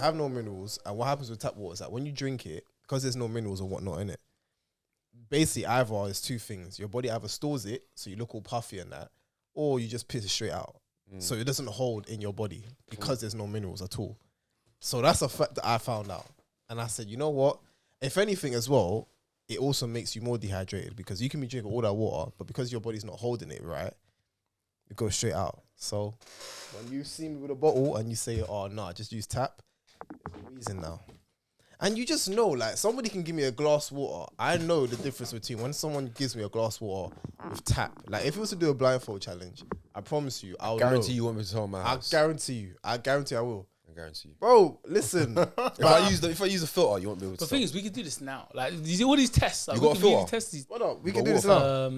have no minerals, and what happens with tap water is that when you drink it, because there's no minerals or whatnot in it, basically either is two things. Your body either stores it, so you look all puffy and that, or you just piss it straight out. So it doesn't hold in your body because there's no minerals at all. So that's a fact that I found out. And I said, you know what? If anything as well, it also makes you more dehydrated because you can be drinking all that water, but because your body's not holding it right, it goes straight out. So when you see me with a bottle and you say, oh, no, just use tap, there's a reason now. And you just know, like, somebody can give me a glass water. I know the difference between when someone gives me a glass water with tap. Like, if it was to do a blindfold challenge, I promise you, I'll guarantee know. you want me to tell my house. I guarantee you. I guarantee I will. I guarantee you. Bro, listen. If I use a filter, you won't be able to. The thing is, we can do this now. Like, you see all these tests. Like, You got a filter? Test these. What up? We can do this now.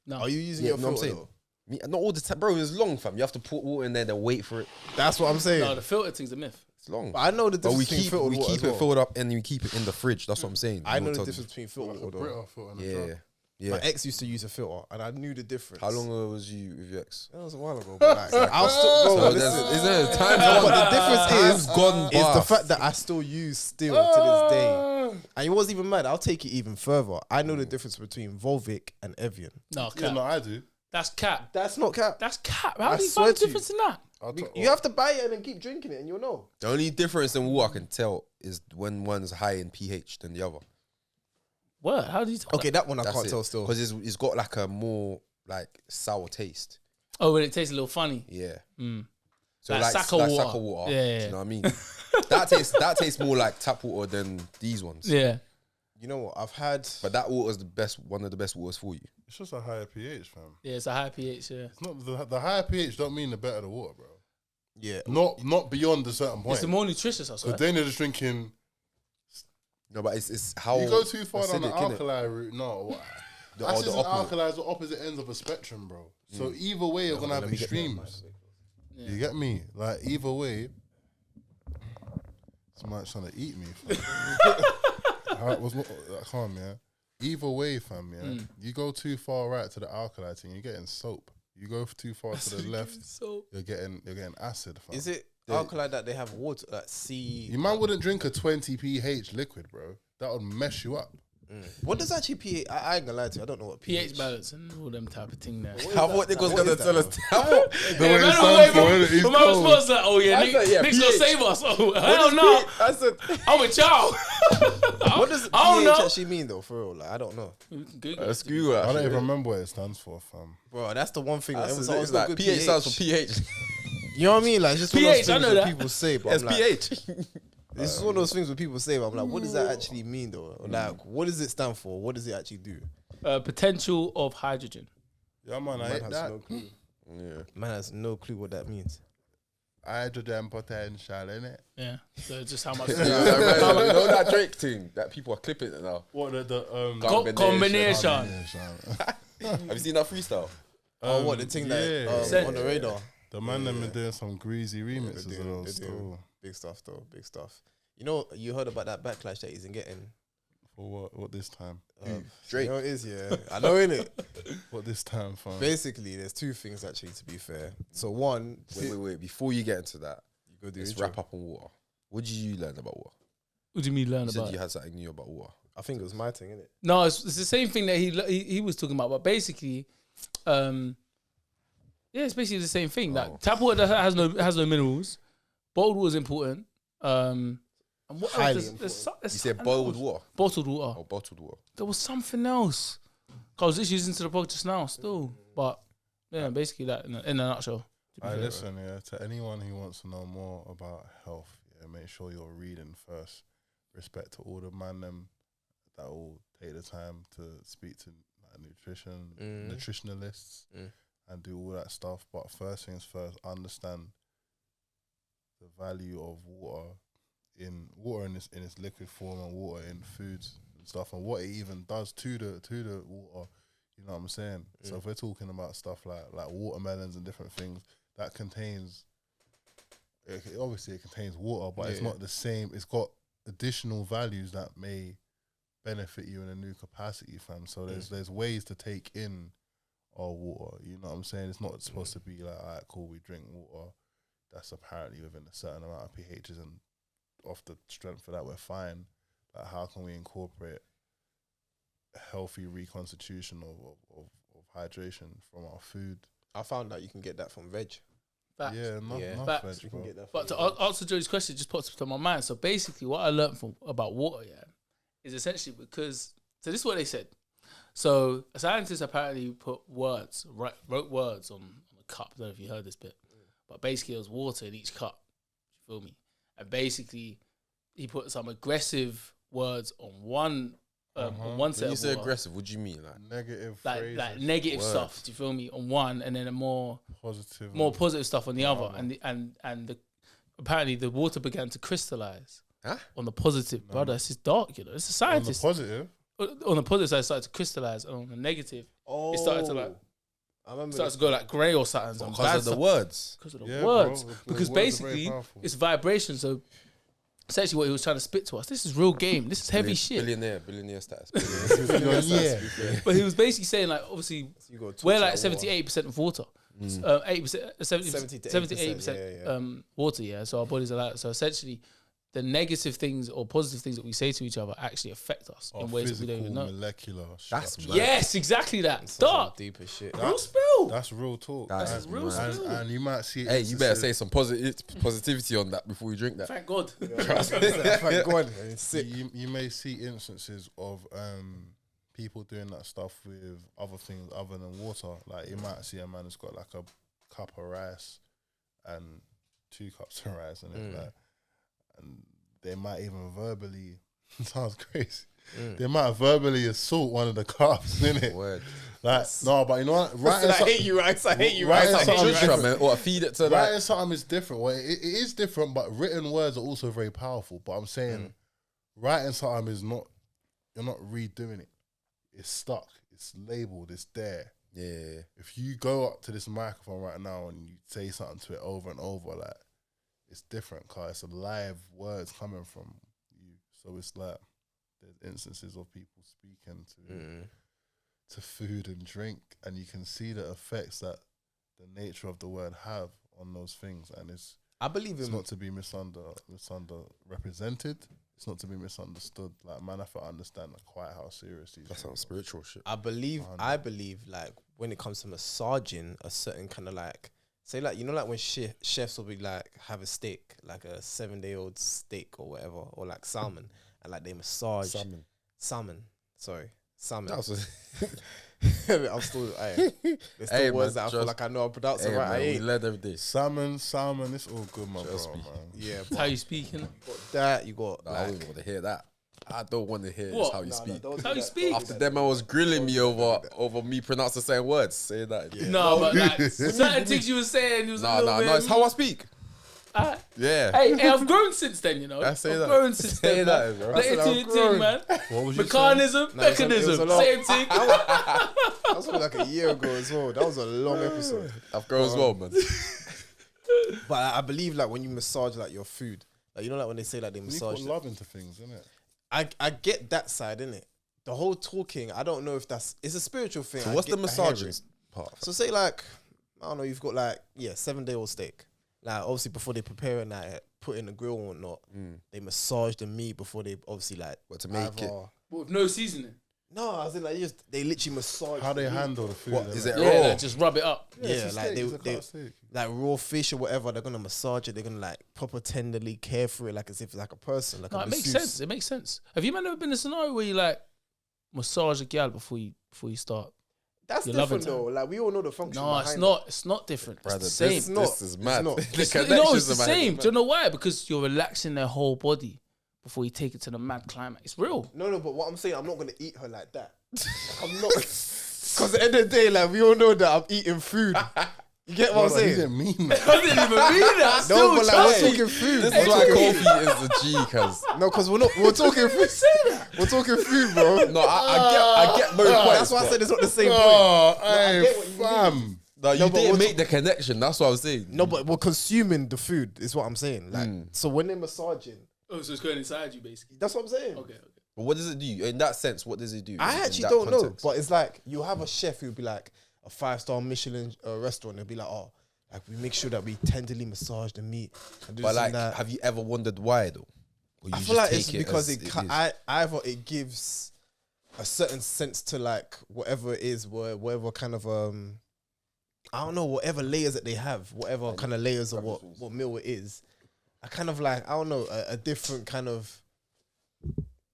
No. Are you using Yeah, your know what I'm filter? saying? Not all the time, bro. It's long, fam. You have to put water in there, then wait for it. That's what I'm saying. No, the filter thing's a myth. It's long. But I know the But difference between filtered we water keep as it well. filled up and we keep it in the fridge. That's what I'm saying. I know the Tell difference between filtered Like a water. Brita filter and a Yeah, jar. yeah. My ex used to use a filter, and I knew the difference. How long ago was you with your ex? That was a while ago. But like, I'll still, bro, listen. Is there a time? But the difference is gone the past. fact that I still use still to this day. And it wasn't even mad. I'll take it even further. I know the difference between Volvic and Evian. No, Yeah, cap. no, I do. That's cap. That's not cap. That's cap. How I do you swear find the to you. difference in that? You have to buy it and then keep drinking it, and you'll know. The only difference in water I can tell is when one's high in pH than the other. What? How do you tell Okay, that one I That's can't it. tell still. Because it's got like a more like sour taste. Oh, when it tastes a little funny. Yeah. Mm. So Like like Saka water. Saka water. Yeah, Do yeah. you know what I mean? that tastes more like tap water than these ones. Yeah. You know what? I've had. But that water is one of the best waters for you. It's just a higher pH, fam. Yeah, it's a high pH, yeah. It's not the higher pH don't mean the better the water, bro. Yeah. Not beyond a certain point. It's the more nutritious, I swear. Because then you're just drinking. No, but it's how You go too far down the acidic, innit? alkali route. No, The acids and opposite. alkalis are opposite ends of a spectrum, bro. So either way, you're gonna have extremes. Yeah. You get me? Like either way, somebody's trying to eat me. Calm, yeah. Either way, fam, yeah. You go too far right to the alkali thing, you're getting soap. You go too far to the left, So you're getting acid, fam. Is it alkali that they have water, like sea? You man wouldn't drink a 20 pH liquid, bro. That would mess you up. What does actually pH? I ain't gonna lie to you. I don't know what pH balance and all them type of thing there. How what they was What gonna is tell that, us? How what? The way it stands for it, it's But my cold. response is like, oh yeah, I said, yeah, Nick's gonna pH. save us. Oh, hell no. I said, Oh, I'm with y'all. What does I don't pH know. actually mean though? For real, like I don't know, let's Google I don't that. even remember what it stands for, fam. bro. That's the one thing. That It's everyone's like got pH good stands for pH. You know what I mean? Like it's just one of pH, those I things know that that. people say, but It's I'm like, pH. this is one of those things where people say, but I'm like, what does that actually mean though? Like, what does it stand for? What does it actually do? Potential of hydrogen. Yeah, man, I Man hate has that. no clue. Yeah. Man has no clue what that means. Hydrogen potential, innit? Yeah. So just how much You know that Drake thing that people are clipping it now. What the combination. Have you seen that freestyle? Oh, what the thing yeah. that on the radar? The man them been doing some greasy remixes They of do, those they do. still. Big stuff though, big stuff. You know, you heard about that backlash that he's getting. For what this time? Drake. You know it is, yeah. I know, innit? What this time, fam? Basically, there's two things actually. To be fair, so one, Wait. Before you get into that, you go do let's intro. wrap up on water. What did you learn about water? What do you mean learn You said about? you had something new about water. I think it was my thing, innit? No, it's the same thing that he was talking about, but basically, yeah, it's basically the same thing. That tap water has no minerals. Bottled water is important. And what Highly else? There's You said something boiled else. water Bottled water. or bottled water. There was something else. I was just using to the podcast just now, still, but yeah, basically that in a nutshell. Listen, yeah, to anyone who wants to know more about health, yeah, make sure you're reading first. Respect to all the man them that will take the time to speak to like, nutritionalists and do all that stuff. But first things first, understand the value of water in its liquid form and water in foods and stuff, and what it even does to the water. You know what I'm saying? So if we're talking about stuff like watermelons and different things, that contains, obviously it contains water, but it's not the same. It's got additional values that may benefit you in a new capacity, fam. So there's ways to take in our water. You know what I'm saying? It's not supposed to be like, all right, cool, we drink water that's apparently within a certain amount of pHs and off the strength of that, we're fine. Like, how can we incorporate a healthy reconstitution of hydration from our food? I found out you can get that from veg. Facts. Yeah, not Facts. veg, You bro. can get that. But from to answer Joey's question, just pops to my mind. So basically, what I learned about water, is essentially because. So this is what they said. So a scientist apparently wrote words on a cup. I don't know if you heard this bit, but basically it was water in each cup. You feel me? And basically, he put some aggressive words on one set When you of say water. aggressive, what do you mean? Like, Negative Like phrases, negative Words. stuff. Do you feel me? On one, and then a more positive stuff on the other. And apparently the water began to crystallize Huh? on the positive. Brother, this is dark. You know, it's a on the scientist. positive. On the positive side, it started to crystallize, and on the negative, Oh, it started to like I remember. started to go like grey or something. because of the words. Because of the Yeah, words. bro, the Because words are very basically, powerful. it's vibration. So essentially, what he was trying to spit to us, this is real game. This is heavy shit. Billionaire status. Yeah. But he was basically saying like, obviously, You gotta talk we're to like that water. 78% of water. 8%, 70 to 78% 80%, water, yeah. So our bodies are like, so essentially, the negative things or positive things that we say to each other actually affect us in ways that we don't even know. Molecular That's structure. Yes, exactly that. That's Dark. deep as shit. Real spill. That's real talk. That's real mad. spill. And you might see. Hey, you better say some positivity on that before you drink that. Thank God. Thank God, it's sick. You may see instances of people doing that stuff with other things other than water. Like, you might see a man who's got like a cup of rice and 2 cups of rice, and it's like, and they might even verbally sounds crazy. They might verbally assault one of the cups, innit? Word. Like, no, but you know what? Right, I hate you, Rice. I hate you, Right, Rice. I hate you, something Rice. Just man, or feed it to that. writing something is different. Well, it is different, but written words are also very powerful. But I'm saying writing something is not, you're not redoing it. It's stuck. It's labeled. It's there. Yeah. If you go up to this microphone right now and you say something to it over and over, like, it's different because it's a live words coming from you. So it's like there's instances of people speaking to food and drink, and you can see the effects that the nature of the word have on those things, and it's I believe it's in. not to be represented. It's not to be misunderstood. Like, man, I have to understand like quite how serious these. That sounds spiritual shit. I believe like when it comes to massaging a certain kind of like, say like, you know, like when chefs will be like have a steak, like a 7-day-old steak or whatever, or like salmon, and like they massage salmon. That was I'm still, there's still Hey, words man, that I feel like I know I'm pronouncing right. I man, we ain't. learn every day. Salmon, it's all good, my Trust bro, me. man. Yeah, That's how you speaking. got that. You got Nah, I like, don't want to hear that. I don't want to hear What? how you speak. How you speak? After them, I was grilling me over me pronouncing the same words. Say that. Yeah. No, but like certain things you were saying, you was a Nah, little bit, it's how I speak. Yeah. Hey, I've grown since then, you know. I say I've that. grown since Say then, that, man. bro. Let I said it I've to your grown. thing, man. What was you saying? Mechanism, No, it was a mechanism, lot. same thing. that was like a year ago as well. That was a long episode. I've grown as well, man. But I believe like when you massage like your food, like, you know, like when they say like they You massage. put love into things, innit? I get that side, innit? The whole talking, I don't know if it's a spiritual thing. So I what's the I hear massaging it. part? So say like, I don't know, you've got like 7-day-old steak. Like obviously before they prepare it, like put it in the grill and whatnot, they massage the meat before they obviously like What, to make it? With no seasoning. No, I was in like they literally massage How they the meat. handle the food. What, innit? is it Yeah, raw? like, just rub it up. Yeah, it's a like steak, it's a they cut of steak. like raw fish or whatever. They're gonna massage it. They're gonna like proper tenderly care for it, like as if it's like a person. Like No, a it makes masseuse. sense. It makes sense. Have you ever been in a scenario where you like massage a gal before you start? That's You're different loving though. Like we all know the function. No, it's behind not. It's not different. It's Brother, the same. It's not. This is mad. not. The No, it's connections the in my same. head. Do you know why? Because you're relaxing their whole body before you take it to the mad climax. It's real. No, but what I'm saying, I'm not gonna eat her like that. Like, I'm not. Because at the end of the day, like we all know that I'm eating food. You get what I'm Brother, he saying? didn't mean that. I didn't even mean that. No, but like we're Still talking food. This We're is why talking- Kofi is the G, cuz. No, because we're talking food. We're talking food, bro. No, I get both points. That's why I but- said it's not the same point. Oh, I hey, get what you fam. No, you No, but didn't we're make the connection. That's what I was saying. No, but we're consuming the food. Is what I'm saying. Like, so when they're massaging, Oh, so it's going inside you, basically. that's what I'm saying. Okay. But what does it do? In that sense, what does it do? I in actually that don't know, context? but it's like you have a chef who'd be like a 5-star Michelin restaurant. They'll be like, oh, like we make sure that we tenderly massage the meat. And do But this like, and that. have you ever wondered why though? Or you I just feel like take it's it because as it, is? either it gives a certain sense to like whatever it is, whatever kind of I don't know, whatever layers that they have, whatever kind of layers of what meal it is. I kind of like, I don't know, a different kind of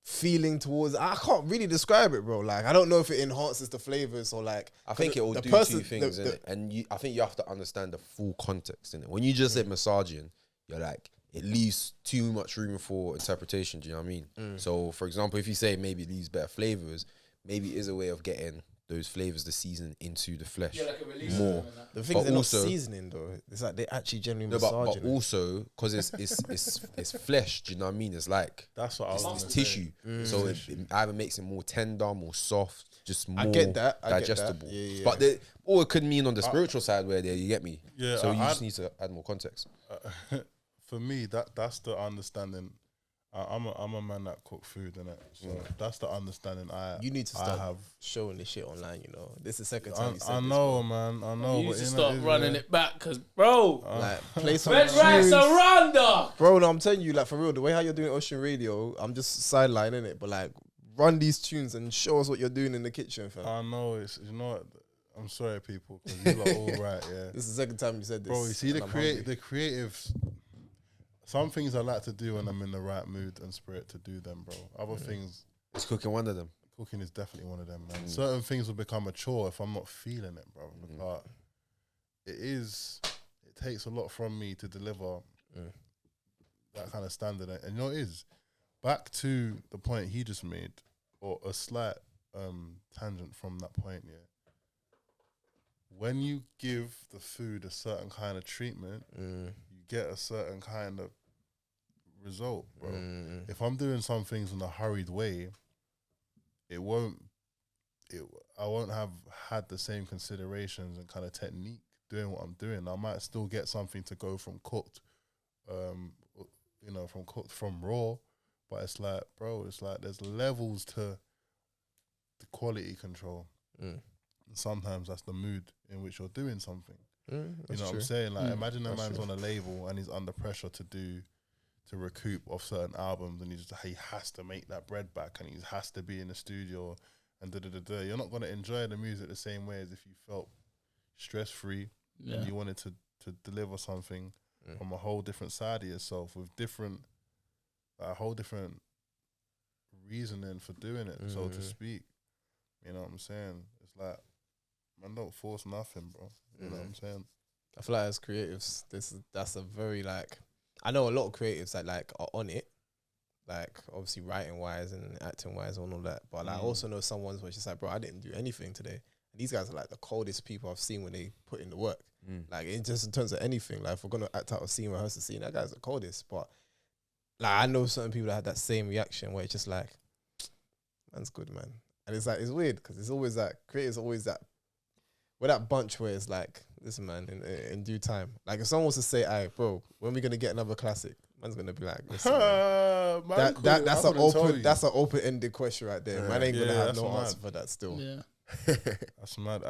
feeling towards. I can't really describe it, bro. Like I don't know if it enhances the flavors or like. I think it will the do person- two things, the- innit? And I think you have to understand the full context, innit? When you just said massaging, you're like, it leaves too much room for interpretation. Do you know what I mean? So, for example, if you say maybe it leaves better flavors, maybe it is a way of getting those flavors, the season into the flesh like a release more. The things they're also- not seasoning though. It's like they actually genuinely No, but massaging it. also because it's flesh. Do you know what I mean? It's like That's what I was it's gonna tissue, say. so it either makes it more tender, more soft, just more I get that. I get that. digestible. Yeah. But or it could mean on the spiritual side where you get me. Yeah, So you I- just need to add more context. For me, that's the understanding. I'm a man that cook food, innit? So that's the understanding You need to I start have. showing this shit online. You know, this is the second time you said I this, know, man. I know. You need but to know, start it's, running yeah. it back, because, bro, Like play some red rice tunes. around dog. Bro, no, I'm telling you, like for real, the way how you're doing Ocean Radio, I'm just sidelining it, but like run these tunes and show us what you're doing in the kitchen, fam. I know. It's what, I'm sorry, people, because you lot all right, yeah. This is the second time you said this. Bro, you see and I'm hungry. the creatives. Some things I like to do when I'm in the right mood and spirit to do them, bro. Other things, It's cooking one of them. cooking is definitely one of them, man. Certain things will become a chore if I'm not feeling it, bro. But it takes a lot from me to deliver that kind of standard. And you know, it is. Back to the point he just made, or a slight tangent from that point, yeah. When you give the food a certain kind of treatment, you get a certain kind of result, bro. If I'm doing some things in a hurried way, I won't have had the same considerations and kind of technique doing what I'm doing. I might still get something to go from cooked, from raw, but it's like, bro, it's like there's levels to the quality control. And sometimes that's the mood in which you're doing something. You know what I'm saying? Like, imagine a man's on a label and he's under pressure to recoup off certain albums, and he has to make that bread back, and he has to be in the studio, and You're not gonna enjoy the music the same way as if you felt stress free and you wanted to deliver something from a whole different side of yourself with a whole different reasoning for doing it, so to speak. You know what I'm saying? It's like, man, don't force nothing, bro. You know what I'm saying? I feel like as creatives, that's a very like, I know a lot of creatives that like are on it, like obviously writing wise and acting wise and all that. But like, I also know some ones where it's just like, bro, I didn't do anything today. And these guys are like the coldest people I've seen when they put in the work. Like in just in terms of anything, like if we're gonna act out a scene, rehearse a scene, that guy's the coldest. But like I know certain people that had that same reaction where it's just like, man's good, man. And it's like, it's weird because it's always that creators always that, we're that bunch where it's like, listen, man, in due time. Like if someone was to say, "Hey, bro, when we gonna get another classic?" Man's gonna be like, "Listen, man, that's an open ended question right there. Man ain't gonna have no answer for that still." Yeah. That's mad.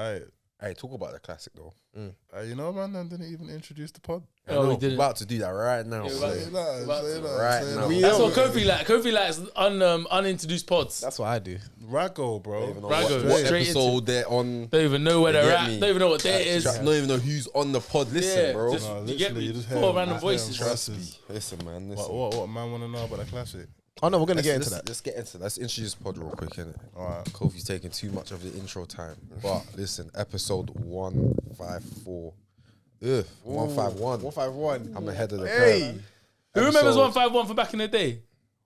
Hey, talk about the classic though. You know, man, I didn't even introduce the pod. Oh, we We're didn't. about to do that right now. Yeah, so- right. Right now. That's what Kofi like. Kofi likes unintroduced pods. That's what I do. Rago, bro. Don't even know Rago, what straight episode they're on. Don't even know where You they're get at. me? Don't even know what day it is. Don't even know who's on the pod. Listen, Yeah, bro. just- No, You get me? literally, just Four hear random them voices. voices. Trust me. Listen, man. What Listen. man want to know about the classic? Oh no, we're gonna get Let's- into that. Let's get into that. Let's introduce the pod real quick, innit? Alright. Kofi's taking too much of the intro time. But listen, episode 154. 151. 151. I'm ahead of the Hey. curve. Who remembers Episode 151 from back in the day?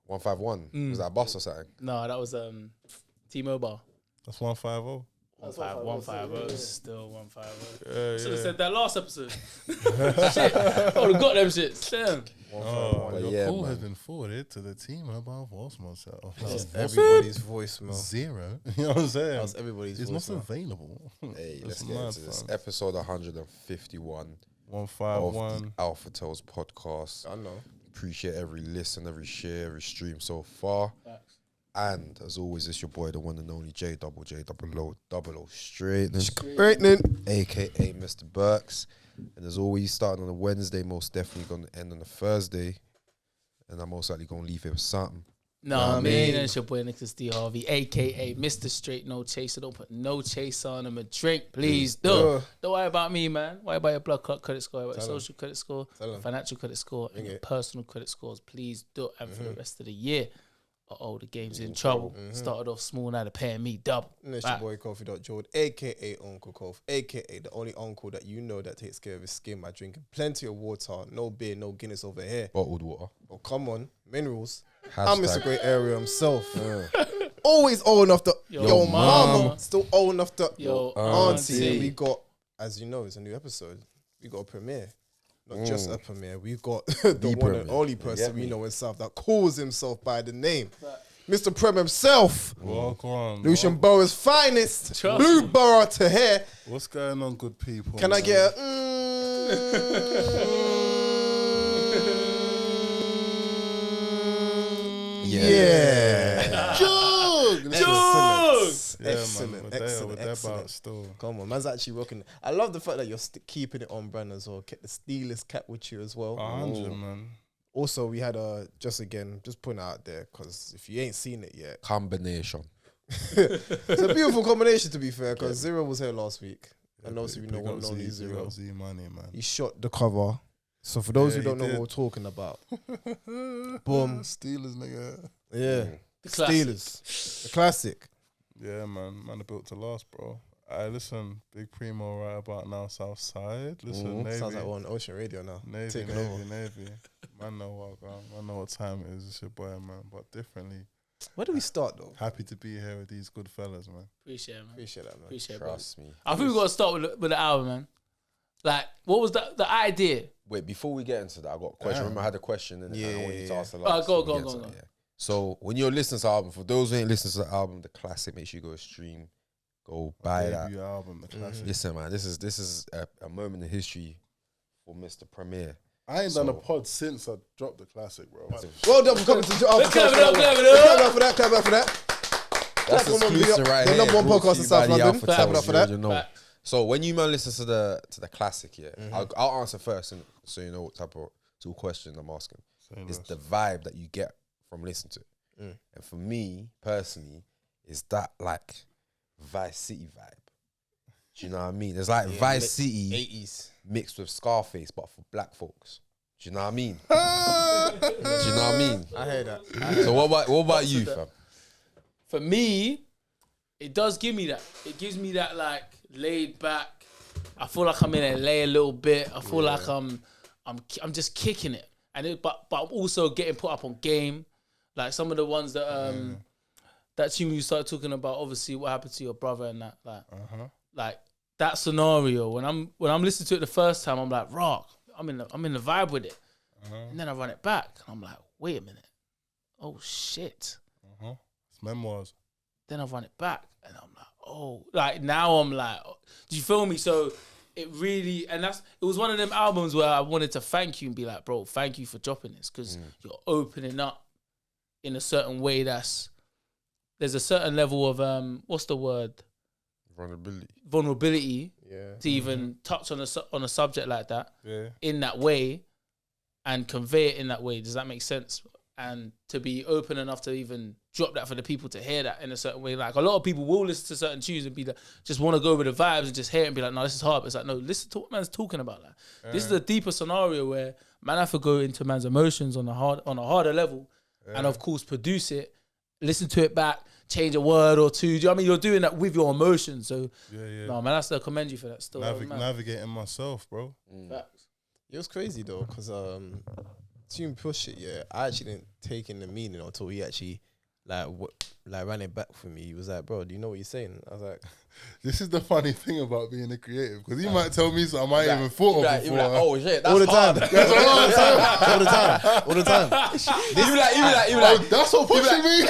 151. Was that a boss or something? No, that was T-Mobile. That's 150. 150 is still 150. Yeah, Should have said that last episode. Shit, I would have got them shits. Damn. Oh, But your yeah, call man. has been forwarded to the team about voicemail. Everybody's voicemail. 0. You know what I'm saying? That was everybody's It's not voicemail. available. Hey, That's let's get mad, into this. fam. Episode 151 of 151. the Alpha Tales podcast. I know. Appreciate every listen, every share, every stream so far. And as always, it's your boy, the one and only J double O straightening, Straightening. aka Mr. Burks. And as always, starting on a Wednesday, most definitely going to end on a Thursday. and I'm most likely gonna leave here with something. No, Nah, I man. mean, it's your boy Nicholas D. Harvey, aka Mr. Straight No Chaser. Don't put no chaser on him a drink, please. Don't worry about me, man. Worry about your blood credit score, worry about your social credit score, financial credit score, and your personal credit scores. Please do. And for the rest of the year, the game's in trouble. Started off small, now they're paying me double. And it's your boy Kofi.Jord, aka Uncle Kof, aka the only uncle that you know that takes care of his skin by drinking plenty of water, no beer, no Guinness over here. Bottled water. Oh, come on, minerals. Hashtag. I'm Mr. Great Area himself. Always old enough to yo mama. Still old enough to Yo auntie. And we got, as you know, it's a new episode. We got a premiere. Not just a premiere. We've got the one and only person we know in South that calls himself by the name. Mr. Prem himself. Welcome. Lucian Borough's finest. Trust Blue Borough to hair. What's going on, good people? Can I get a yeah. Jug! Excellent. We're there about still. Come on, man's actually rocking. I love the fact that you're keeping it on brand as well. Kept the Steelers cap with you as well. 100, man. Also, we had just putting it out there because if you ain't seen it yet, Combination. it's a beautiful combination to be fair. Because Zero was here last week, and obviously we know one and only Zero. Z money, man. He shot the cover. So for those who don't know what we're talking about, boom, Steelers, nigga. yeah, The classic. Steelers, the classic. Yeah, man are built to last, bro. I listen, Big Primo right about now, South Side. Listen, Navy. Sounds like we're on Ocean Radio now. Navy. Man know what time it is. It's your boy, man. But differently. Where do we start though? Happy to be here with these good fellas, man. Appreciate it, man. Appreciate that, man. Appreciate it, Trust me. I think we got to start with the album, man. Like, what was the idea? Wait, before we get into that, I got a question. Remember, I had a question, and I want you to ask the Go last. on. So, when you're listening to the album, for those who ain't listening to the album, the classic, make sure you go stream, go buy that. Debut album, the classic. Listen, man, this is a moment in history for Mr. Premier. I ain't done a pod since I dropped the classic, bro. Well done for coming to Clap it up. Clap it up for that. That's exclusive right the here. number one brought to podcast you in South by the London. Alpha Clap it Towers, up for you that. already know. So when you man listen to the classic, I'll answer first, so you know what type of question I'm asking. It's the vibe that you get from listening to it. And for me personally, is that like Vice City vibe? Do you know what I mean? It's like Vice City 80s mixed with Scarface, but for black folks. Do you know what I mean? Do you know what I mean? I hear that. So what about you, fam? For me, it does give me that. It gives me that like laid back. I feel like I'm in LA a little bit. I feel like I'm just kicking it, but I'm also getting put up on game. Like some of the ones that that tune you started talking about. Obviously, what happened to your brother and that. Like that scenario. When I'm listening to it the first time, I'm like, rock. I'm in the vibe with it, and then I run it back, and I'm like, wait a minute, oh shit. It's memoirs. Then I run it back, and I'm like, oh, like now I'm like, do you feel me? So it really, and it was one of them albums where I wanted to thank you and be like, bro, thank you for dropping this because you're opening up in a certain way. There's a certain level of what's the word? Vulnerability. To even touch on a subject like that in that way and convey it in that way. Does that make sense? And to be open enough to even drop that for the people to hear that in a certain way. Like a lot of people will listen to certain tunes and be like, just want to go with the vibes and just hear it and be like, no, this is hard. But it's like, no, listen to what man's talking about. Like, this is a deeper scenario where man have to go into man's emotions on a harder level, and of course produce it, listen to it back, change a word or two. Do you know what I mean? You're doing that with your emotions. So no, man, I commend you for that. Still, navigating myself, bro. Facts. It was crazy though, because Tune Push It, I actually didn't take in the meaning until he actually ran it back for me. He was like, bro, do you know what you're saying? I was like, this is the funny thing about being a creative, because he might tell me something I might even thought of before. Oh shit, that's all the hard. time. All the time. You like, that's what pushing me.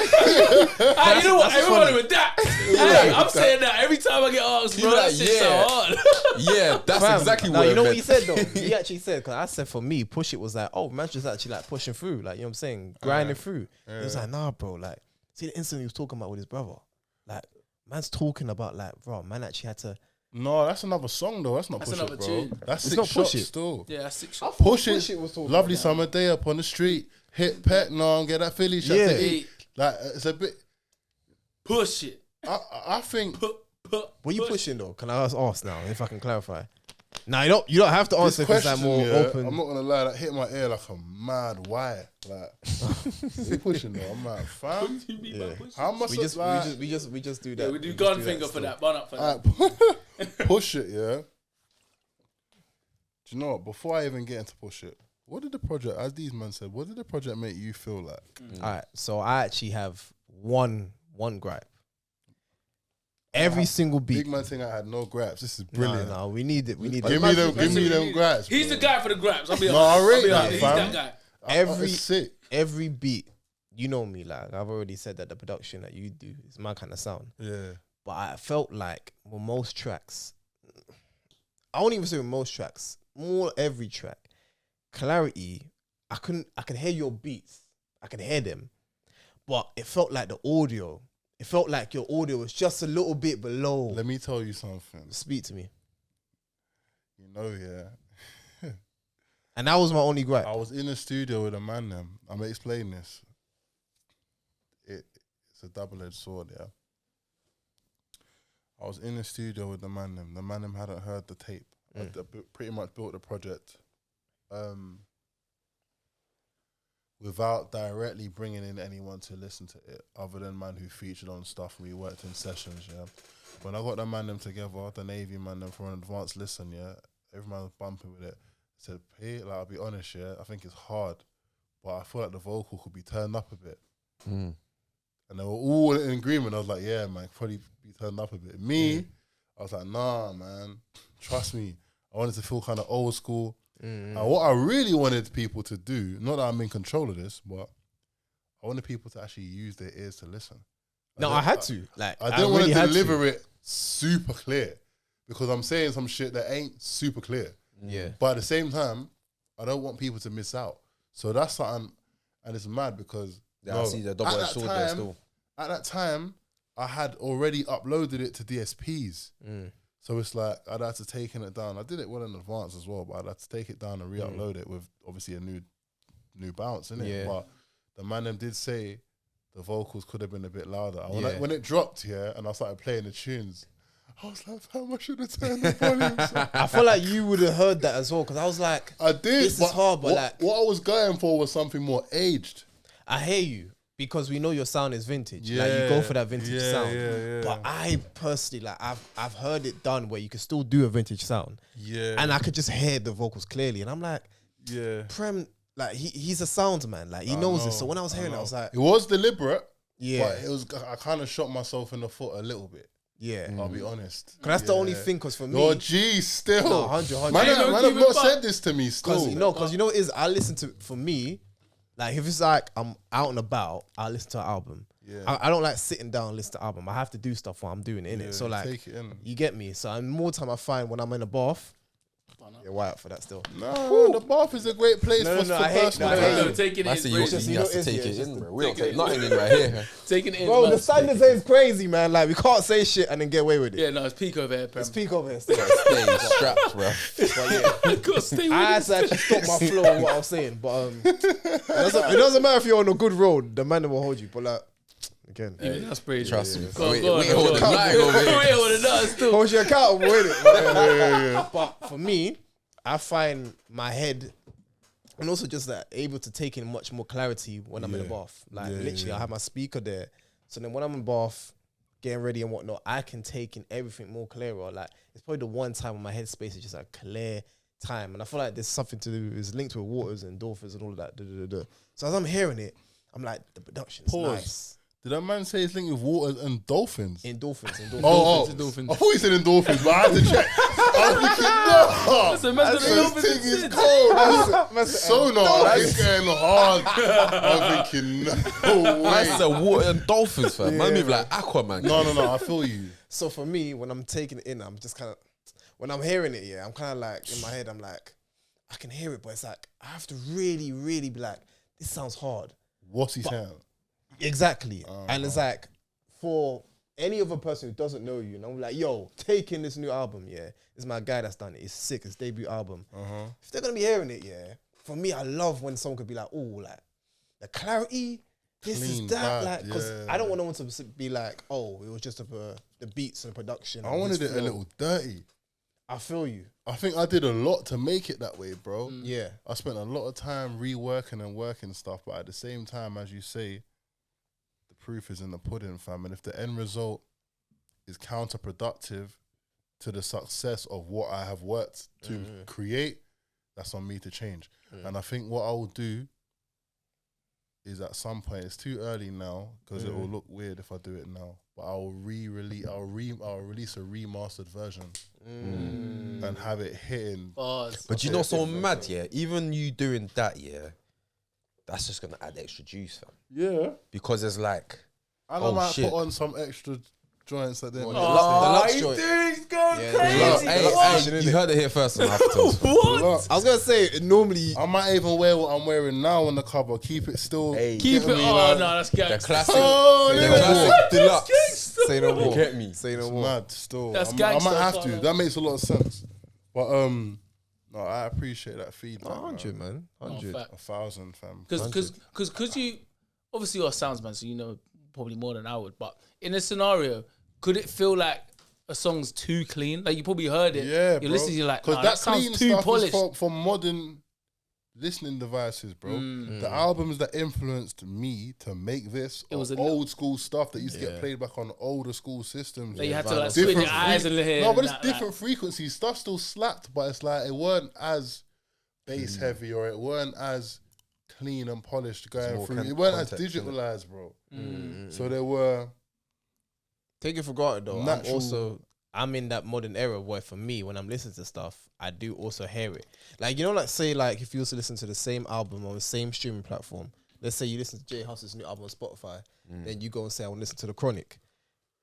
Hey, you know what? Everybody with that. Hey, I'm saying that every time I get asked, bro. That shit's so hard. Yeah, that's exactly what. You know what he said though? He actually said, because I said for me, Push It was like, oh, man's just actually like pushing through, like, you know what I'm saying, grinding through. He was like, nah, bro, like, see the incident he was talking about with his brother, like, man's talking about like, bro, man actually had to No, that's another song though. That's not That's Push another It, bro. tune. That's It's Six not Push Shots It. still. Yeah, that's 6 shots. Push Push It It was talking lovely about summer day up on the street. Hit pet no, get that Philly shot Yeah. to eat. Like it's a bit. Push it. I think What are you pushing though? Can I ask now if I can clarify? Nah, you don't have to this answer if it's like question, more yeah, open. I'm not gonna lie, that hit my ear like a mad wire. Like you pushing though. I'm like, fam. Yeah. How much? We just do that. Yeah, we do just gun that finger for still. that, bun up for that. Push It, yeah. Do you know what? Before I even get into Push It, what did the project, as these men said, what did the project make you feel like? All right, so I actually have one gripe. Every single beat. Big man thing, I had no gripes. This is brilliant. No, we need it. We need Give it. me them gripes. He's bro. the guy for the grabs. I'll be No, honest. I rate I'll be that, honest. He's fam. that guy. It's sick. Every beat, you know me, like I've already said that the production that you do is my kind of sound. Yeah. But I felt like with most tracks, I won't even say with most tracks, more every track, clarity, I could hear your beats. I could hear them. But it felt like the audio. It felt like your audio was just a little bit below. Let me tell you something. Speak to me. You know, yeah. And that was my only gripe. I was in the studio with a man them. I'm gonna explain this. It's a double-edged sword, yeah. I was in the studio with the man them. The man them hadn't heard the tape. I pretty much built the project without directly bringing in anyone to listen to it, other than man who featured on stuff. We worked in sessions, yeah. When I got the man them together, the Navy man them for an advanced listen, yeah, everyone was bumping with it. I said, hey, like, I'll be honest, yeah, I think it's hard, but I feel like the vocal could be turned up a bit. And they were all in agreement. I was like, yeah, man, probably be turned up a bit. Me, I was like, nah, man, trust me. I wanted to feel kind of old school. And what I really wanted people to do, not that I'm in control of this, but I wanted people to actually use their ears to listen. No, I had to. Like, I didn't want really to had deliver it super clear, because I'm saying some shit that ain't super clear. Yeah. But at the same time, I don't want people to miss out. So that's something, and it's mad because Yeah, I see the double-edged sword there still. At that time, I had already uploaded it to DSPs. So it's like I'd have to take it down. I did it well in advance as well, but I'd have to take it down and re-upload it with obviously a new bounce in it. Yeah. But the man them did say the vocals could have been a bit louder. Yeah. When it dropped, and I started playing the tunes, I was like, how much should I turn the volume? I feel like you would have heard that as well, because I was like, I did. This is hard, but what I was going for was something more aged. I hear you, because we know your sound is vintage. Like, you go for that vintage sound. But I personally, like, I've heard it done where you can still do a vintage sound. Yeah. And I could just hear the vocals clearly. And I'm like, Yeah. Prem, like, he's a sound man. Like, he knows this. So when I was hearing it, I was like, It was deliberate. yeah, But it was. I kind of shot myself in the foot a little bit. yeah. I'll be honest. Because that's the only thing, because for me, Your G still. No, 100. Man, Ain't no have giving not back. said this to me still. because you know what it is, I listen to, for me, like, if it's like I'm out and about, I listen to an album. Yeah. I don't like sitting down and listen to an album. I have to do stuff while I'm doing it, innit? Yeah, So, like, take it in. you get me? So, and more time I find when I'm in a bath, yeah, why out for that still. No, the bath is a great place No, for I hate- personal no, I hate time. No, taking I it see in. you Taking you have know to it is, take yeah, it it's in, just- bro. We don't take take it nothing in right here. it in. Bro, man. the standards is crazy, man. Like, we can't say shit and then get away with it. Yeah, no, it's peak over here, Prem. Let's peek over here still. Stay strapped, bro. But yeah, Gotta stay with I had it. to actually stop my flow on what I was saying. But it doesn't matter if you're on a good road, the man will hold you. But like, again, Yeah, that's pretty. Trust me. Go on, We go on, ain't go on. holding nothing over here. We ain't holding nothing still. hold you accountable with it. But, but for me, I find my head, and also just that able to take in much more clarity when I'm in the bath. Like, literally, I have my speaker there. So then when I'm in bath, getting ready and whatnot, I can take in everything more clearer. Like, it's probably the one time when my headspace is just a clear time. And I feel like there's something to do, it's linked with waters and endorphins and all of that. So as I'm hearing it, I'm like, the production's Pause. nice. Did that man say it's linked with water and dolphins? Endorphins. Oh, Endorphins. I thought he said endorphins, but I had to check. I was Listen, thinking, man, no. the endorphins This thing is is cold. That's Sonar is getting hard. I'm thinking, no way. That's a water and dolphins, fam. Man move like Aquaman. No, I feel you. So for me, when I'm taking it in, I'm just kind of, when I'm hearing it, I'm kind of like, in my head, I'm like, I can hear it, but it's like, I have to really, really be like, this sounds hard. What's he saying? Exactly. And it's like, for any other person who doesn't know you, and I'm like, yo, take in this new album, yeah. It's my guy that's done it. It's sick. It's debut album. If they're gonna be hearing it, yeah. For me, I love when someone could be like, oh, like the clarity, this Clean, is that, bad, like, because yeah. I don't want no one to be like, oh, it was just the beats and the production. I and wanted his it a flow. little dirty. I feel you. I think I did a lot to make it that way, bro. Yeah. I spent a lot of time reworking and working stuff, but at the same time, as you say, the proof is in the pudding, fam. And if the end result is counterproductive to the success of what I have worked to create, that's on me to change. And I think what I will do is at some point, it's too early now because it will look weird if I do it now, but I'll release a remastered version and have it hitting. But you know, so mad, yeah. Even you doing that, yeah, that's just gonna add extra juice, fam. Yeah. Because it's like, And oh, I might shit. put on some extra joints that then. The Lux joint. He's going Yeah, crazy. Hey, you heard it here first. And afterwards. What? I was gonna say normally. I might even wear what I'm wearing now on the cover. Keep it still. Hey. Keep it. Get me, Oh, like- no, that's The gangster. classic, Oh, the yeah. classic deluxe. Say no more. Get me. Say no It's more. mad still. That's I gangster, might have to. fella. That makes a lot of sense. But no, I appreciate that feedback. 100, man. 100. 1,000, fam. Because you obviously you're a soundsman, so you know probably more than I would. But in a scenario, could it feel like a song's too clean? Like you probably heard it. Yeah, you're listening. You're like, because nah, that that sounds clean too stuff polished. is for modern listening devices, bro. The albums that influenced me to make this It was are a old school stuff that used to get played back on older school systems. Like you had to vinyl. like squint your Different eyes and hear. No, but it's that, different frequencies. Stuff still slapped, but it's like it weren't as bass heavy or it weren't as clean and polished going more through. It weren't as context, innit? digitalized, bro. So there were. Take it for granted though. Natural- I'm in that modern era where for me, when I'm listening to stuff, I do also hear it. Like, you know, like say like if you also listen to the same album on the same streaming platform, let's say you listen to Jay Huss's new album on Spotify, then you go and say I want to listen to The Chronic.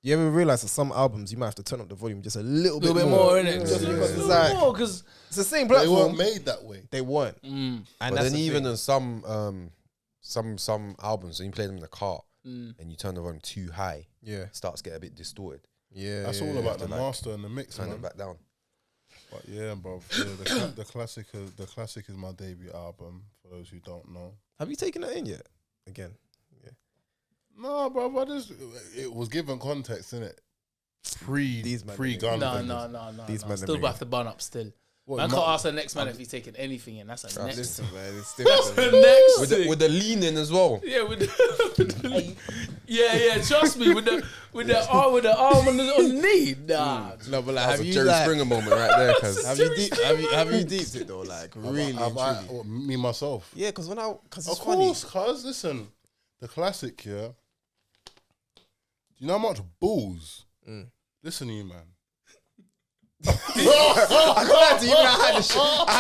You ever realize that some albums you might have to turn up the volume just a little bit more, innit? Just because it's A like little more, because it's the same They platform. weren't made that way. They weren't. And But that's then the even thing. in some albums, when you play them in the car and you turn the volume too high, Yeah. it starts to get a bit distorted. Yeah. That's yeah, all yeah. about the like, master and the mix, Turn man. it back down. But yeah, bro. Yeah, the classic is my debut album. For those who don't know. Have you taken that in yet? Again. No, bro. But it was given context, innit? These man Pre didn't. gun. no. These man Still are back to bun up still. Man can't ask the next man if he's taking anything in. That's a next. Listen, man, it's That's different. the next With thing. the lean in as well. Yeah, yeah. Trust me, with the arm on the knee. Nah, No, but like, That was have a you Jerry like, Springer moment right there. Cause have you deeped it though? Like really, and truly? Me myself. Yeah, because it's Of funny. course, cuz listen, the classic here. Do you know how much balls? Listen to you, man. I can't lie to you, even I had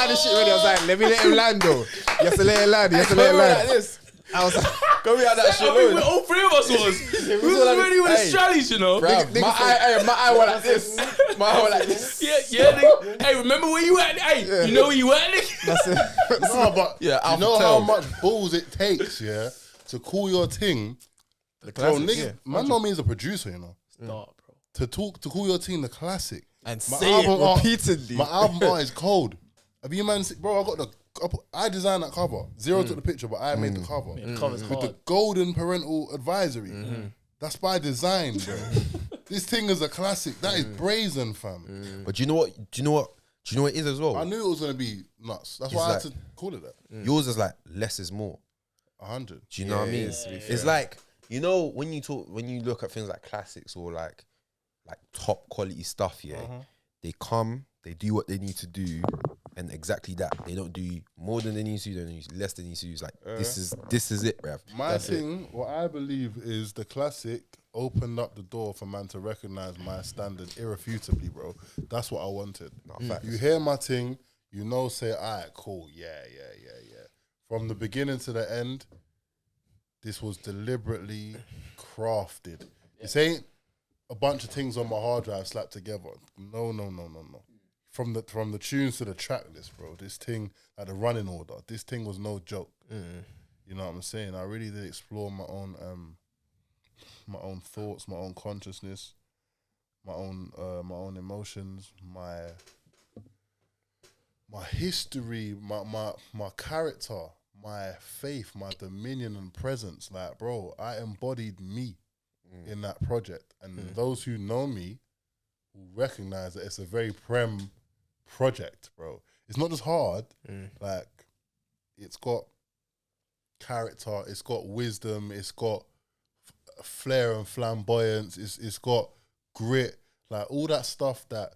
the shit ready. I was like, let me let him land though. You have to let it land. You have to let it land. I was like, go we had that shit I mean, loaded. all three of us was. We was ready with the strategies, you know. Bruv, my eye went like this. My eye went like this. Yeah. Nigga. Hey, remember where you at? Hey, you know where you at, nigga? that's it. No, but Yeah, you Alpha know Tail. how much balls it takes, yeah, to call your thing. The Bro, classics, nigga, yeah. man, don't mean he's a producer, you know. Stop, bro. To call your team the classic. And My say it album art- repeatedly. My album art is cold. Have you man, bro? I designed that cover. Zero took the picture, but I made the cover. The cover's With the hard. golden parental advisory. That's by design, bro. This thing is a classic. That is brazen, fam. But do you know what? Do you know what it is as well? I knew it was gonna be nuts. That's why I had to call it that. Yours is like less is more. 100. Do you know what I mean? is, to be It's like, you know, when you look at things like classics or like top quality stuff, yeah, they come, they do what they need to do, and exactly that. They don't do more than they need to, they don't do less than they need to. It's like this is it, bruv. My thing, what I believe is the classic opened up the door for man to recognize my standard irrefutably, bro. That's what I wanted. facts. You hear my thing, you know, say, all right, cool, yeah. From the beginning to the end, this was deliberately crafted. This ain't a bunch of things on my hard drive slapped together. No. From the tunes to the track list, bro. This thing, like the running order, this thing was no joke. You know what I'm saying? I really did explore my own my own thoughts, my own consciousness, my own emotions, my history, my character, my faith, my dominion and presence. Like, bro, I embodied me in that project, and those who know me will recognize that it's a very PREM project, bro. It's not just hard. Like, it's got character, it's got wisdom, it's got flair and flamboyance, it's got grit, like all that stuff that,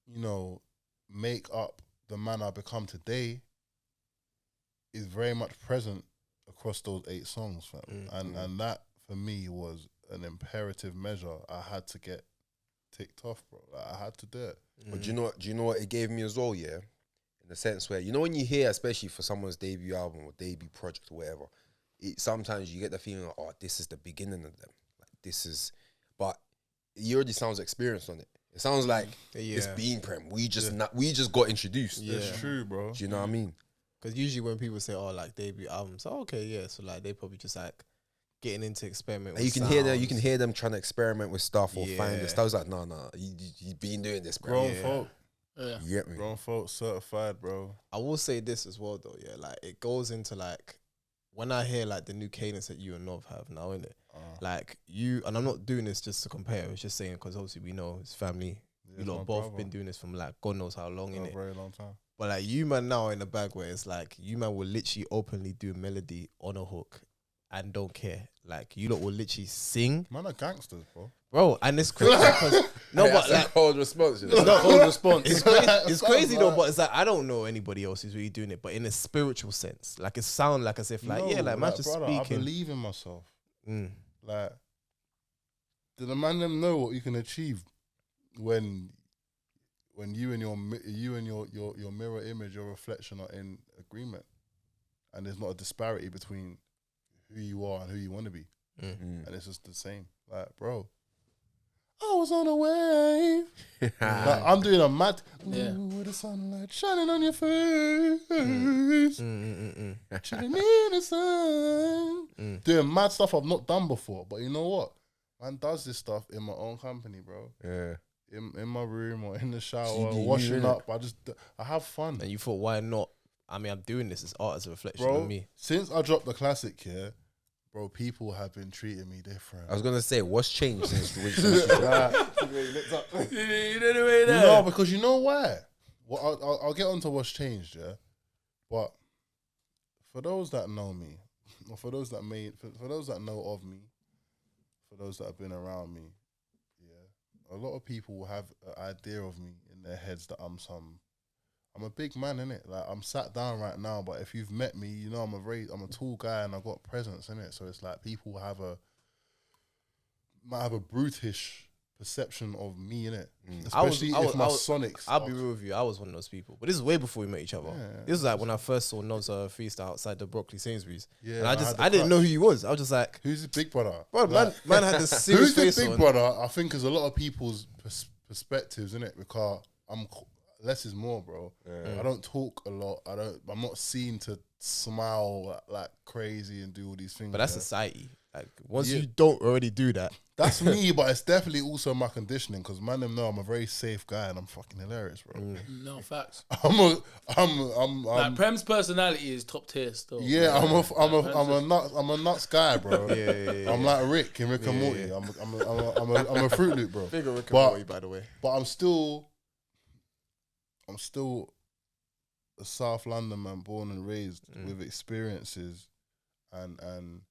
you know, make up the man I become today is very much present across those 8 songs, fam. And that for me was an imperative measure I had to get ticked off, bro. Like, I had to do it. But do you know what it gave me as well, yeah? In the sense where, you know, when you hear, especially for someone's debut album or debut project or whatever, sometimes you get the feeling like, oh, this is the beginning of them. Like, this is, but it already sounds experienced on it. It sounds like it's been PREM. We just got introduced. Yeah. It's true, bro. Do you know what I mean? Because usually when people say, oh, like debut albums, oh, okay, yeah. So like they probably just like getting into experiment with You can hear them trying to experiment with stuff or find the stuff. It's like, no, you've been doing this, bro. Grown folk. Yeah. You get me? Grown folk certified, bro. I will say this as well, though. Yeah, like it goes into like when I hear like the new cadence that you and Nov have now, innit? Like you, and I'm not doing this just to compare. It's just saying because obviously we know his family. Yeah, You lot both been doing this from like God knows how long, for a innit? very long time. But like you man now in the bag where it's like you man will literally openly do melody on a hook and don't care. Like you lot will literally sing, Man are gangsters, bro. And it's crazy because But like, cold response. You know? No, cold response. it's crazy though. But it's like I don't know anybody else who's really doing it, but in a spiritual sense, like it sound like as if like man just brother, speaking. I believe in myself. Mm. Like, do the man them know what you can achieve when you and your mirror image, your reflection are in agreement, and there's not a disparity between who you are and who you want to be, and it's just the same. Like, bro, I was on a wave. Like, I'm doing a mad with the sunlight shining on your face, shining in the sun, doing mad stuff I've not done before. But you know what? Man does this stuff in my own company, bro. Yeah. In my room or in the shower, washing up. I have fun. And you thought, why not? I mean, I'm doing this as art as a reflection Bro, of me. since I dropped the classic here, bro, people have been treating me different. I was gonna say, what's changed since we No, because you know why? Well, I'll get onto what's changed, yeah. But for those that know me, or for those that know of me, for those that have been around me, a lot of people will have an idea of me in their heads that I'm a big man, innit? Like, I'm sat down right now, but if you've met me, you know I'm a tall guy and I've got presence, innit? So it's like people might have a brutish perception of me, innit? Especially if my sonics. I'll be real with you. I was one of those people. But this is way before we met each other. Yeah. This is like when I first saw Nov's freestyle outside the Broccoli Sainsbury's. Yeah, and I didn't know who he was. I was just like, who's his big brother? bro, Like, man had this serious who's face the big on. brother? I think is a lot of people's perspectives, innit? Because less is more, bro. I don't talk a lot. I'm not seen to smile like crazy and do all these things. But that's society. Like once you don't already do that, that's me. But it's definitely also my conditioning because man, them know I'm a very safe guy and I'm fucking hilarious, bro. No facts. I'm Like Prem's personality is top tier still. Yeah, I'm a nuts guy, bro. Yeah. I'm like Rick in Rick and Morty. I'm a Fruit Loop, bro. Bigger Rick and But- Morty, by the way. But I'm still a South London man, born and raised with experiences and an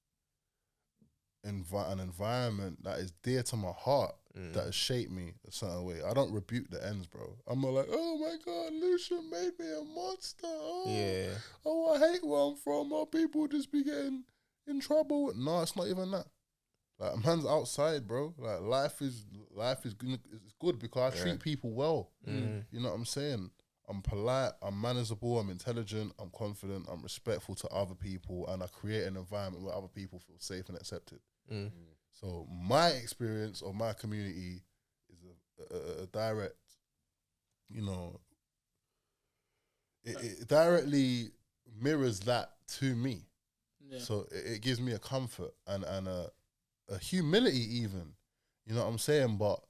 environment that is dear to my heart that has shaped me a certain way. I don't rebuke the ends, bro. I'm not like, oh my God, Lucian made me a monster. Oh, I hate where I'm from. Oh, people just be getting in trouble. No, it's not even that. Like, man's outside, bro. Like, life is good. It's good because I treat people well. You know what I'm saying? I'm polite, I'm manageable, I'm intelligent, I'm confident, I'm respectful to other people, and I create an environment where other people feel safe and accepted. So my experience of my community is a direct, you know, it directly mirrors that to me. Yeah. So it gives me a comfort and a humility even. You know what I'm saying? But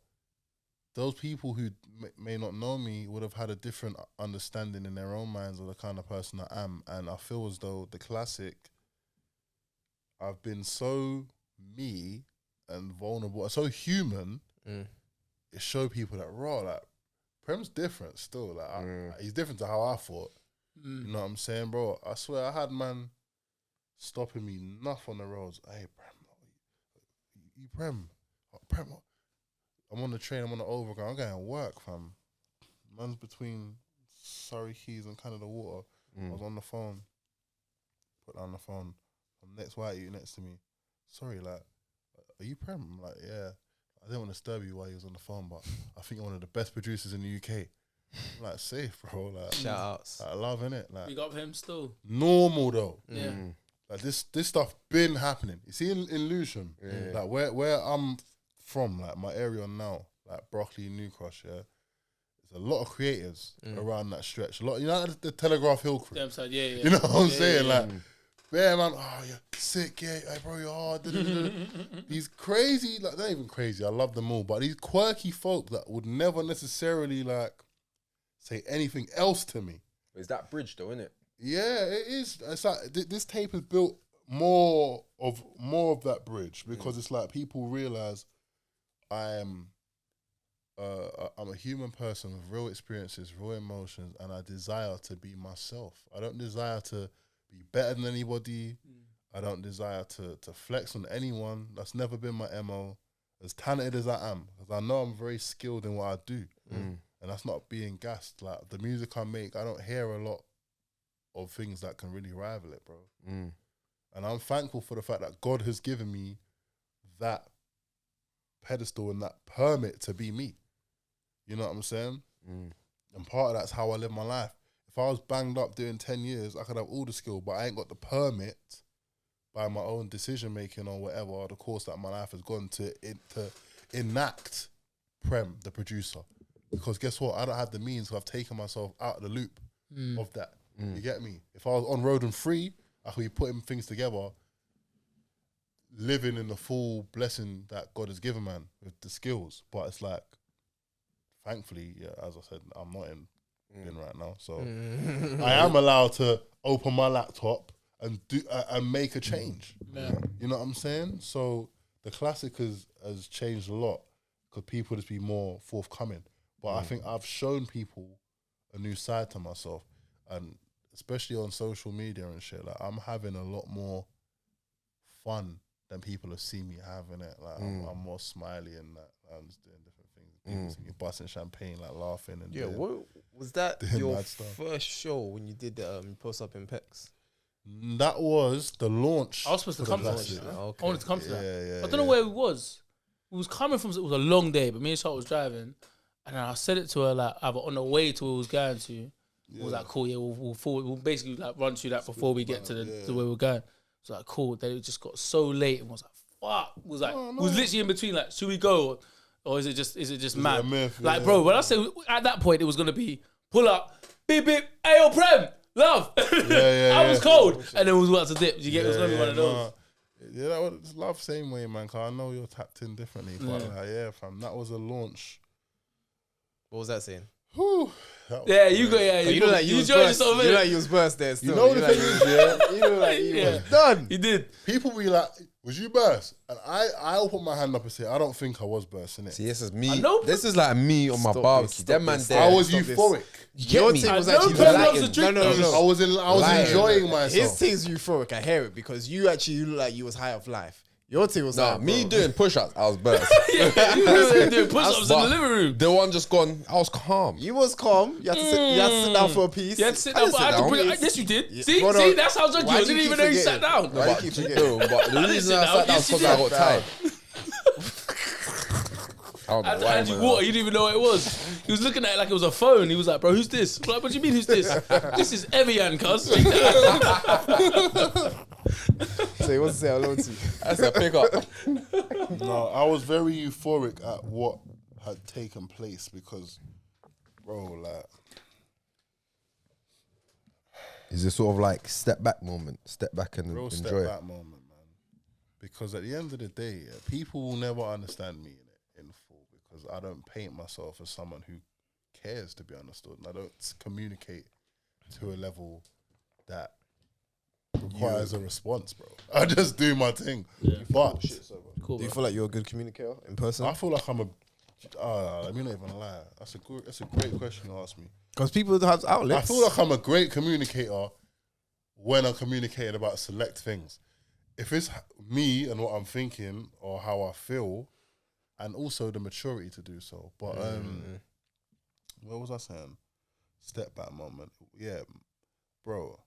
those people who may not know me would have had a different understanding in their own minds of the kind of person I am. And I feel as though the classic, I've been so me and vulnerable, so human. It showed people that raw, like, Prem's different still. Like, he's different to how I thought. You know what I'm saying, bro? I swear I had man stopping me enough on the roads. Hey, Prem, Prem, I'm on the train, I'm on the overground, I'm going to work, fam. Man's between Surrey Keys and Canada Water. I was on the phone, put down the phone. Next white you next to me. Sorry, like, are you Prem? I'm like, yeah. I didn't want to disturb you while you was on the phone, but I think you're one of the best producers in the UK. I'm like, safe, bro. Like, shout outs. I love it. Like, We got him still. normal though. Yeah. Like this stuff been happening. You see in Lewisham, like where I'm from, like my area now, like Brockley, New Cross, yeah. There's a lot of creatives around that stretch. A lot, you know, the Telegraph Hill crew. Damn side, yeah. You know what I'm saying? Yeah. Like, yeah, man, oh, you're sick, yeah, hey, bro, you're hard. These crazy, like, they're not even crazy, I love them all, but these quirky folk that would never necessarily, like, say anything else to me. It's that bridge though, isn't it? Yeah, it is. It's like, this tape has built more of that bridge, because it's like people realize I'm a human person with real experiences, real emotions, and I desire to be myself. I don't desire to be better than anybody. I don't desire to flex on anyone. That's never been my MO. As talented as I am, because I know I'm very skilled in what I do. And that's not being gassed. Like, the music I make, I don't hear a lot of things that can really rival it, bro. And I'm thankful for the fact that God has given me that pedestal and that permit to be me. You know what I'm saying? And part of that's how I live my life. If I was banged up doing 10 years, I could have all the skill, but I ain't got the permit by my own decision making or whatever, or the course that my life has gone to enact Prem, the producer. Because guess what? I don't have the means, so I've taken myself out of the loop of that. You get me? If I was on road and free, I could be putting things together, living in the full blessing that God has given man with the skills. But it's like, thankfully, yeah, as I said, I'm not in right now, so I am allowed to open my laptop and do and make a change. You know what I'm saying? So the classic has changed a lot because people just be more forthcoming. But I think I've shown people a new side to myself, and especially on social media and shit, like, I'm having a lot more fun than people have seen me having it. Like, I'm more smiley and that. I'm just doing different things. People see me busting champagne, like, laughing and doing, what was that doing your mad stuff. first show when you did the post up in Pecs? That was the launch. I was supposed to for come the to classic. that. Okay. I wanted to come to that. Yeah, I don't know where it was. We was coming from. It was a long day, but me and Charlotte was driving, and then I said it to her like either on the way to where we was going to. It was like, cool, yeah, we'll basically like run through that before we get to the where we're going. It was like, cool. Then it just got so late and was like, fuck. It was like, it was literally in between, like, should we go or is it just mad? myth? Like, bro, when I say at that point it was gonna be pull up, beep beep, hey yo, Prem, love. I was cold, and then we was about to dip. You get it was gonna be one of those. Yeah, that was love same way, man. Cause I know you're tapped in differently, but like, fam, that was a launch. What was that saying? Whew, that was Yeah, you got You know, like you was burst. You know, like you was burst there. Still. You know the thing is, yeah. You know, like you was Done. You did. People be like, "Was you burst?" And I'll put my hand up and say, "I don't think I was bursting it." See, this is me. I know, This is like me on my Stop barbecue. this, That stop man this. there. I was Stop this. euphoric. Your me? team was I know actually Prem loves lighting. to drink. No. I was Lying. enjoying myself. His team's euphoric. I hear it because you actually look like you was high off life. Your team was Nah, like, me bro. doing push-ups, I was burst. Yeah, you were doing push-ups in the But living room. The one just gone, I was calm. You was calm. You had to sit down for a piece. You had to sit I down, didn't but I had sit to down. bring it. Yes, you did. Yeah. See, Hold see, on. that's how drunk you Why was. do You you didn't even keep know you sat forgetting? down. Why do you keep forgetting? But the didn't reason sit I down. sat down Yes, was you because I did. got tired. I don't I know why, had you man. water. You didn't even know what it was. He was looking at it like it was a phone. He was like, "Bro, who's this?" I'm like, "What do you mean, who's this?" This is Evian, cuz. So he wants to say hello to you. That's a pickup. No, I was very euphoric at what had taken place because, bro, like, Is it sort of like step back moment, step back and Real enjoy step it? back moment, man. Because at the end of the day, people will never understand me in full because I don't paint myself as someone who cares to be understood, and I don't communicate to a level that requires a response, bro. I just do my thing. Yeah. But Cool, Do you bro. feel like you're a good communicator in person? I feel like I'm a. Let me not even lie. That's a great question you asked me. Because people have I outlets. feel like I'm a great communicator when I'm communicating about select things. If it's me and what I'm thinking or how I feel, and also the maturity to do so. But what was I saying? Step back moment. Yeah, bro.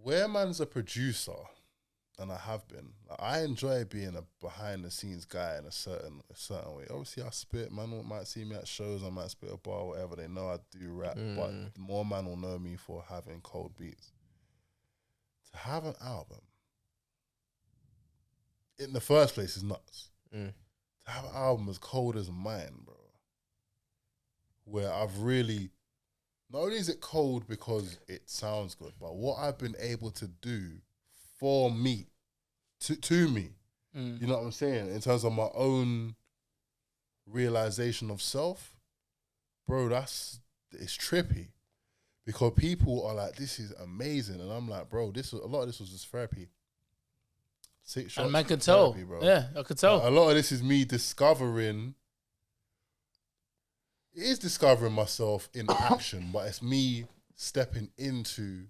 Where man's a producer, and I have been, like, I enjoy being a behind the scenes guy in a certain way. Obviously, I spit. Man might see me at shows. I might spit a bar, whatever. They know I do rap, but more man will know me for having cold beats. To have an album in the first place is nuts. To have an album as cold as mine, bro, where I've really, not only is it cold because it sounds good, but what I've been able to do for me, to me, you know what I'm saying, in terms of my own realization of self, bro, it's trippy. Because people are like, this is amazing. And I'm like, bro, a lot of this was just therapy. 6 shots. And man can tell. Therapy, bro. Yeah, I could tell. A lot of this is me discovering. It is discovering myself in action, but it's me stepping into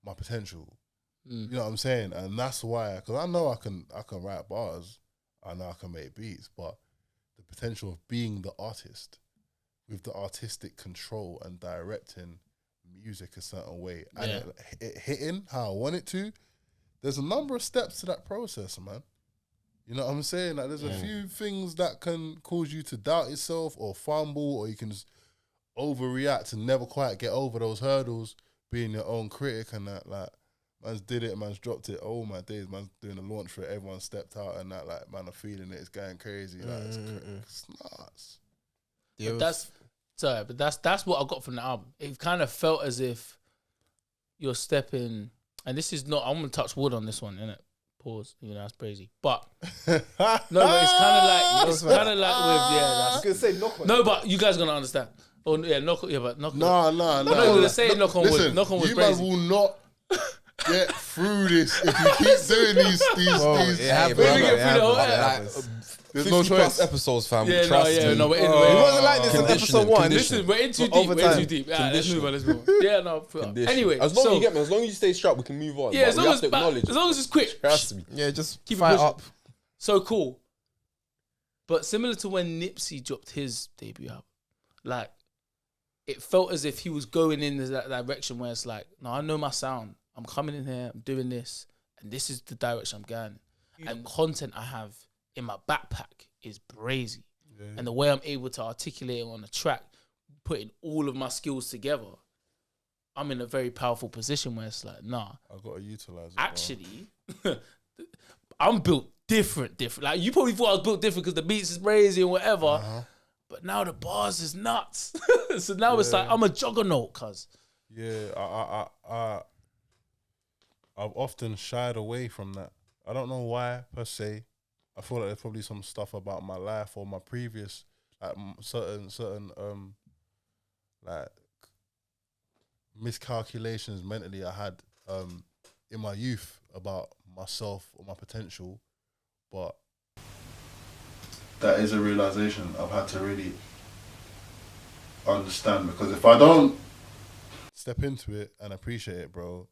my potential. You know what I'm saying? And that's why, because I know I can write bars, I know I can make beats, but the potential of being the artist with the artistic control and directing music a certain way and it hitting how I want it to, there's a number of steps to that process, man. You know what I'm saying? Like, there's a few things that can cause you to doubt yourself or fumble, or you can just overreact and never quite get over those hurdles, being your own critic and that. Like, man's did it, man's dropped it. Oh my days, man's doing a launch for it. Everyone stepped out and that, like, man, I'm feeling it. It's going crazy. Like, it's nuts. But that's what I got from the album. It kind of felt as if you're stepping, and this is not, I'm gonna touch wood on this one, innit? Pause. You know, that's crazy. But no, but it's kind of like with I was gonna say knock on. no, but you guys are gonna understand. Oh yeah, knock. Yeah, but knock. No. I'm not gonna say knock on wood. Listen, Knock on wood. you man Crazy. will not get through this if you keep doing these. It happens. We're gonna get It through the whole- happens. There's no 50 plus choice. episodes, fam. Yeah, Trust me. no, but It anyway. wasn't like this in Conditioning, episode 1. Listen, we're in too deep. over We're in time. too deep. Let's move on. Let's move on. Yeah, no. Condition. Anyway, as long so as you get me, as long as you stay sharp, we can move on. yeah, But as we long have as to acknowledge as long as it's quick. Trust me. Yeah, just Keep it fire pushing. up. So cool. But similar to when Nipsey dropped his debut album, like, it felt as if he was going in that direction where it's like, no, I know my sound. I'm coming in here, I'm doing this, and this is the direction I'm going. And content I have in my backpack is brazy. And the way I'm able to articulate it on a track, putting all of my skills together, I'm in a very powerful position where it's like, nah, I've got to utilize it. actually, I'm built different. Like, you probably thought I was built different because the beats is brazy and whatever, but now the bars is nuts. So now it's like, I'm a juggernaut, cuz. Yeah, I've often shied away from that. I don't know why, per se. I feel like there's probably some stuff about my life or my previous, like, certain like miscalculations mentally I had in my youth about myself or my potential, but that is a realization I've had to really understand, because if I don't step into it and appreciate it, bro,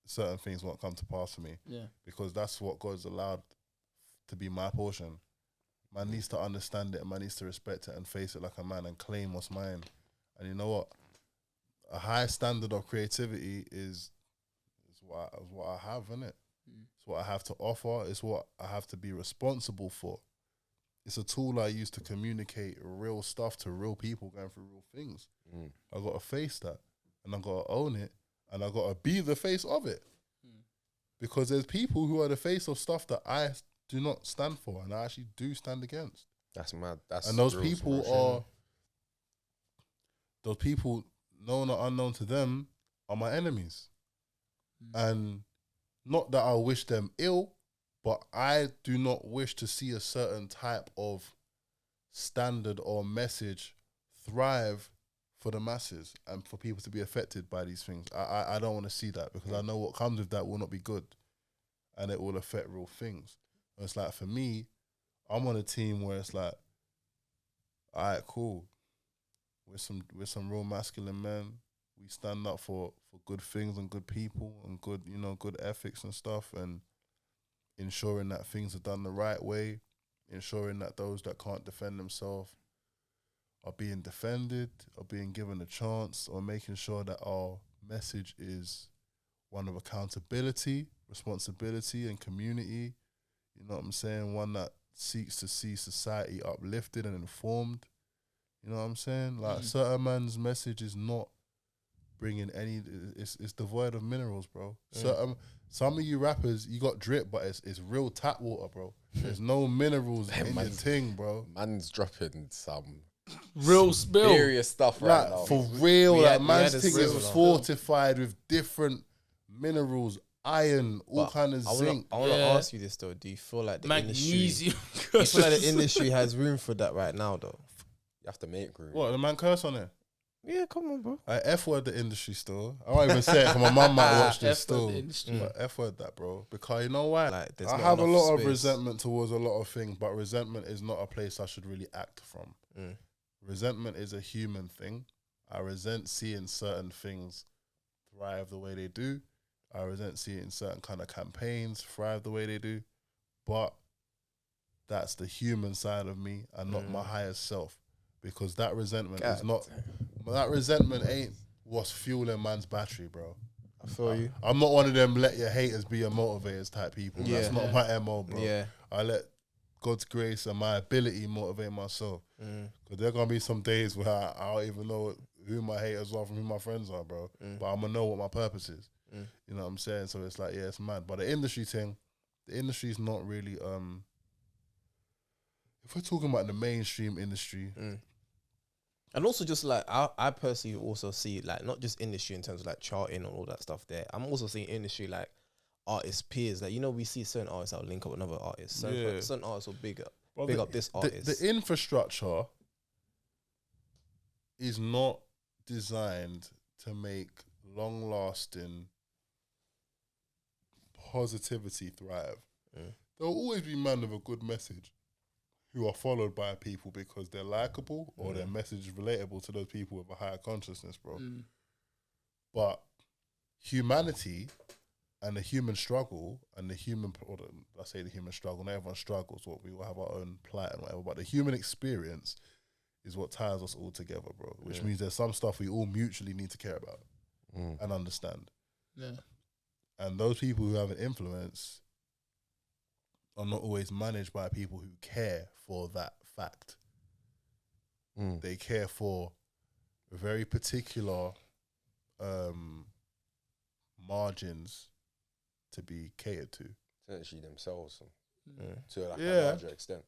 certain things won't come to pass for me. Yeah. Because that's what God's allowed to be my portion. Man needs to understand it, man needs to respect it and face it like a man and claim what's mine. And you know what? A high standard of creativity is what I have, innit? It's what I have to offer. It's what I have to be responsible for. It's a tool I use to communicate real stuff to real people going through real things. I got to face that, and I got to own it, and I got to be the face of it. Because there's people who are the face of stuff that I do not stand for, and I actually do stand against. That's mad. That's And those real people inspiration. are, those people known or unknown to them, are my enemies. And not that I wish them ill, but I do not wish to see a certain type of standard or message thrive for the masses and for people to be affected by these things. I don't want to see that, because I know what comes with that will not be good, and it will affect real things. And it's like, for me, I'm on a team where it's like, all right, cool. We're some real masculine men. We stand up for good things and good people and good, good ethics and stuff, and ensuring that things are done the right way, ensuring that those that can't defend themselves are being defended, are being given a chance, or making sure that our message is one of accountability, responsibility, and community. You know what I'm saying? One that seeks to see society uplifted and informed. You know what I'm saying? Like, certain man's message is not bringing any. It's devoid of minerals, bro. Some of you rappers, you got drip, but it's real tap water, bro. There's no minerals in your thing, bro. Man's dropping some real spill. serious stuff right now. For real, man's thing spill, is fortified with different minerals, iron, all kind of zinc. I want to ask you this though. Do you feel like the Magnesium. industry? Do you feel like the industry has room for that right now, though? You have to make room. What, the man curse on it? Yeah, come on, bro. I F-word the industry still. I won't even say it because my mum might watch this F-word still. the industry. But F-word that, bro. Because you know why? Like, there's I not have a enough lot of space. resentment towards a lot of things, but resentment is not a place I should really act from. Resentment is a human thing. I resent seeing certain things thrive the way they do. I resent seeing certain kind of campaigns thrive the way they do. But that's the human side of me and not my highest self. Because that resentment is not... That resentment ain't what's fueling man's battery, bro. I feel you. I'm not one of them let your haters be your motivators type people. Yeah. That's not my MO, bro. Yeah. I let God's grace and my ability motivate myself. Because there are going to be some days where I don't even know who my haters are from who my friends are, bro. But I'm going to know what my purpose is. You know what I'm saying? So it's like, yeah, it's mad. But the industry thing, the industry's not really... if we're talking about the mainstream industry... And also just like, I personally also see like, not just industry in terms of like charting and all that stuff there. I'm also seeing industry like artist peers. Like, we see certain artists that will link up with another artist. Certain artists will big up this artist. The infrastructure is not designed to make long-lasting positivity thrive. There'll always be men with a good message who are followed by people because they're likable or their message is relatable to those people with a higher consciousness, bro. But humanity and the human struggle and the human, I say the human struggle, not everyone struggles, we all have our own plight and whatever, but the human experience is what ties us all together, bro, which means there's some stuff we all mutually need to care about and understand. Yeah. And those people who have an influence are not always managed by people who care for that fact. They care for very particular margins to be catered to. Essentially themselves to like a larger extent.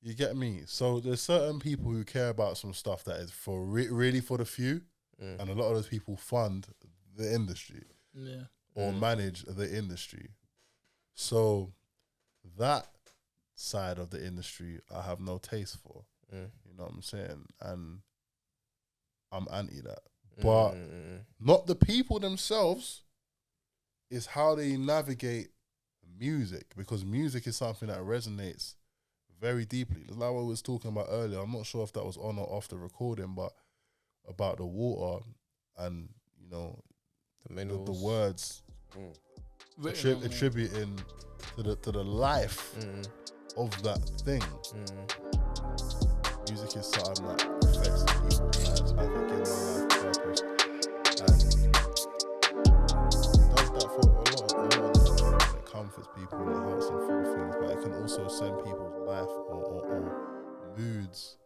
You get me? So there's certain people who care about some stuff that is for really for the few, and a lot of those people fund the industry or manage the industry. So that side of the industry I have no taste for. You know what I'm saying? And I'm anti that. But not the people themselves, is how they navigate music, because music is something that resonates very deeply. Like what we was talking about earlier, I'm not sure if that was on or off the recording, but about the water and, the words attributing to the life of that thing. Music is something that affects people's lives. I think in my life purpose, and it does that for a lot of times. It comforts people and it helps them through things, but it can also send people's life or moods